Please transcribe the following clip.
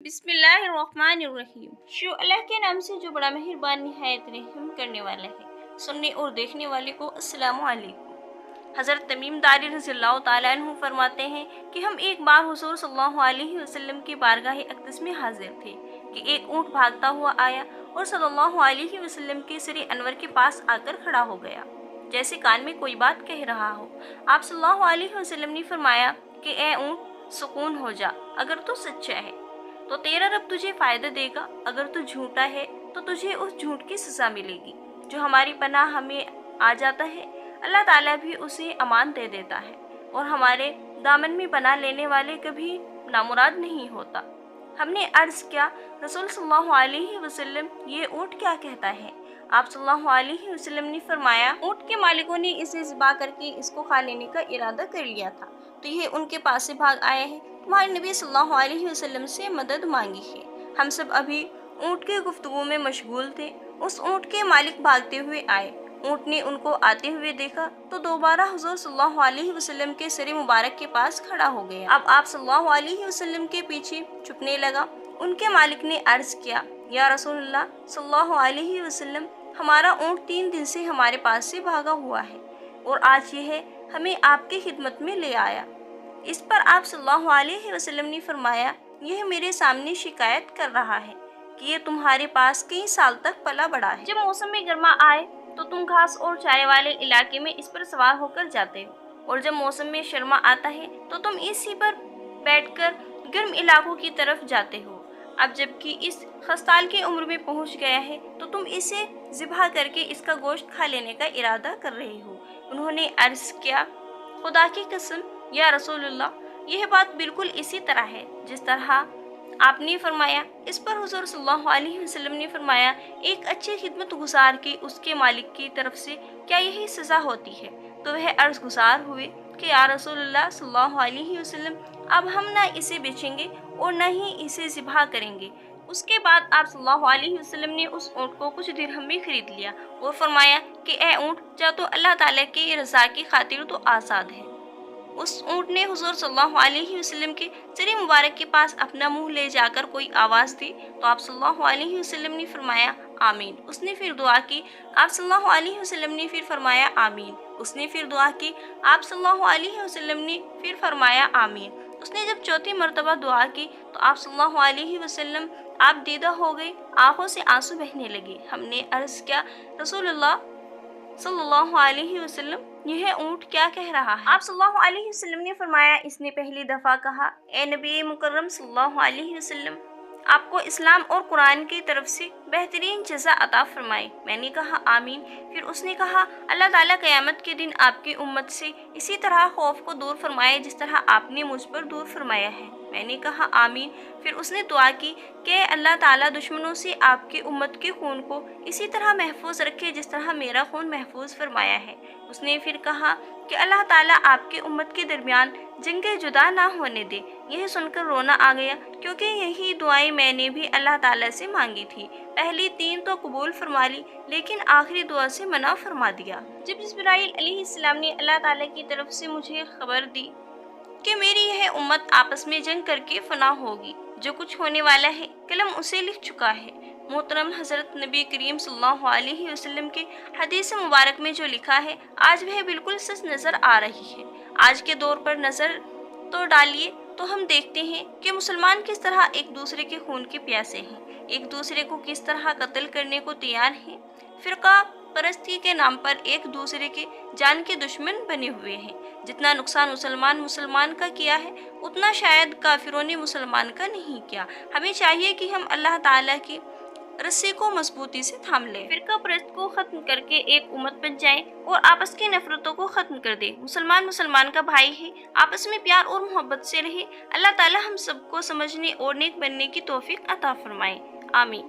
بسم اللہ الرحمن الرحیم۔ شروع اللہ کے نام سے جو بڑا مہربان نہایت رحم کرنے والا ہے۔ سننے اور دیکھنے والے کو السلام علیکم۔ حضرت تمیم داری رضی اللہ تعالیٰ عنہ فرماتے ہیں کہ ہم ایک بار حضور صلی اللہ علیہ وسلم کی بارگاہ اقدس میں حاضر تھے کہ ایک اونٹ بھاگتا ہوا آیا اور صلی اللہ علیہ وسلم کے سر انور کے پاس آ کر کھڑا ہو گیا جیسے کان میں کوئی بات کہہ رہا ہو۔ آپ صلی اللہ علیہ وسلم نے فرمایا کہ اے اونٹ سکون ہو جا، اگر تو سچا ہے تو تیرا رب تجھے فائدہ دے گا، اگر تو جھوٹا ہے تو تجھے اس جھوٹ کی سزا ملے گی۔ جو ہماری پناہ ہمیں آ جاتا ہے اللہ تعالیٰ بھی اسے امان دے دیتا ہے، اور ہمارے دامن میں پناہ لینے والے کبھی نامراد نہیں ہوتا۔ ہم نے عرض کیا رسول صلی اللہ علیہ وسلم یہ اونٹ کیا کہتا ہے؟ آپ صلی اللہ علیہ وسلم نے فرمایا اونٹ کے مالکوں نے اسے ذبح کر کے اس کو کھا لینے کا ارادہ کر لیا تھا تو یہ ان کے پاس سے بھاگ آیا ہے، تمہارے نبی صلی اللہ علیہ وسلم سے مدد مانگی ہے۔ ہم سب ابھی اونٹ کے گفتگو میں مشغول تھے، اس اونٹ کے مالک بھاگتے ہوئے آئے۔ اونٹ نے ان کو آتے ہوئے دیکھا تو دوبارہ حضور صلی اللہ علیہ وسلم کے سر مبارک کے پاس کھڑا ہو گیا۔ اب آپ صلی اللہ علیہ وسلم کے پیچھے چھپنے لگا۔ ان کے مالک نے عرض کیا یا رسول اللہ صلی اللہ علیہ وسلم، ہمارا اونٹ 3 دن سے ہمارے پاس سے بھاگا ہوا ہے اور آج یہ ہے ہمیں آپ کی خدمت میں لے آیا۔ اس پر آپ صلی اللہ علیہ وسلم نے فرمایا یہ میرے سامنے شکایت کر رہا ہے کہ یہ تمہارے پاس کئی سال تک پلا بڑا ہے۔ جب موسم گرما آئے تو تم گھاس اور چارے والے علاقے میں اس پر سوار ہو کر جاتے ہو، اور جب موسم سرما آتا ہے تو تم اسی پر بیٹھ کر گرم علاقوں کی طرف جاتے ہو۔ اب جبکہ اس خستال کی عمر میں پہنچ گیا ہے تو تم اسے ذبح کر کے اس کا گوشت کھا لینے کا ارادہ کر رہے ہو۔ انہوں نے عرض کیا خدا کی قسم یا رسول اللہ، یہ بات بالکل اسی طرح ہے جس طرح آپ نے فرمایا۔ اس پر حضور صلی اللہ علیہ وسلم نے فرمایا ایک اچھی خدمت گزار کی اس کے مالک کی طرف سے کیا یہی سزا ہوتی ہے؟ تو وہ عرض گزار ہوئے کہ یا رسول اللہ صلی اللہ علیہ وسلم، اب ہم نہ اسے بیچیں گے اور نہ ہی اسے ذبح کریں گے۔ اس کے بعد آپ صلی اللہ علیہ وسلم نے اس اونٹ کو کچھ درہم میں خرید لیا اور فرمایا کہ اے اونٹ جا تو اللہ تعالیٰ کی رضا کی خاطر تو آزاد ہے۔ اس اونٹ نے حضور صلی اللہ علیہ وسلم کے سر مبارک کے پاس اپنا منہ لے جا کر کوئی آواز دی تو آپ صلی اللہ علیہ وسلم نے فرمایا آمین۔ اس نے پھر دعا کی، آپ صلی اللہ علیہ وسلم نے پھر فرمایا آمین۔ اس نے پھر دعا کی، آپ صلی اللہ علیہ وسلم نے پھر فرمایا آمین۔ اس نے جب چوتھی مرتبہ دعا کی تو آپ صلی اللہ علیہ وسلم آپ دیدہ ہو گئے، آنکھوں سے آنسو بہنے لگے۔ ہم نے عرض کیا رسول اللہ صلی اللہ علیہ وسلم، یہ اونٹ کیا کہہ رہا ہے؟ آپ صلی اللہ علیہ وسلم نے فرمایا اس نے پہلی دفعہ کہا اے نبی مکرم صلی اللہ علیہ وسلم، آپ کو اسلام اور قرآن کی طرف سے بہترین جزا عطا فرمائے۔ میں نے کہا آمین۔ پھر اس نے کہا اللہ تعالیٰ قیامت کے دن آپ کی امت سے اسی طرح خوف کو دور فرمائے جس طرح آپ نے مجھ پر دور فرمایا ہے۔ میں نے کہا آمین۔ پھر اس نے دعا کی کہ اللہ تعالیٰ دشمنوں سے آپ کی امت کے خون کو اسی طرح محفوظ رکھے جس طرح میرا خون محفوظ فرمایا ہے۔ اس نے پھر کہا کہ اللہ تعالیٰ آپ کی امت کے درمیان جنگ جدا نہ ہونے دے۔ یہ سن کر رونا آ گیا کیونکہ یہی دعائیں میں نے بھی اللہ تعالیٰ سے مانگی تھی۔ پہلی 3 تو قبول فرما لی لیکن آخری دعا سے منع فرما دیا۔ جب جبرائیل علیہ السلام نے اللہ تعالیٰ کی طرف سے مجھے خبر دی کہ میری یہ امت آپس میں جنگ کر کے فنا ہوگی، جو کچھ ہونے والا ہے قلم اسے لکھ چکا ہے۔ محترم حضرت نبی کریم صلی اللہ علیہ وسلم کے حدیث مبارک میں جو لکھا ہے آج وہ بالکل سچ نظر آ رہی ہے۔ آج کے دور پر نظر تو ڈالیے تو ہم دیکھتے ہیں کہ مسلمان کس طرح ایک دوسرے کے خون کے پیاسے ہیں، ایک دوسرے کو کس طرح قتل کرنے کو تیار ہیں، فرقہ پرستی کے نام پر ایک دوسرے کے جان کے دشمن بنے ہوئے ہیں۔ جتنا نقصان مسلمان کا کیا ہے اتنا شاید کافروں نے مسلمان کا نہیں کیا۔ ہمیں چاہیے کہ ہم اللہ تعالیٰ کی رسی کو مضبوطی سے تھام لیں، فرقہ پرست کو ختم کر کے ایک امت بن جائیں اور آپس کی نفرتوں کو ختم کر دیں۔ مسلمان کا بھائی ہے، آپس میں پیار اور محبت سے رہے۔ اللہ تعالیٰ ہم سب کو سمجھنے اور نیک بننے کی توفیق عطا فرمائے، آمین۔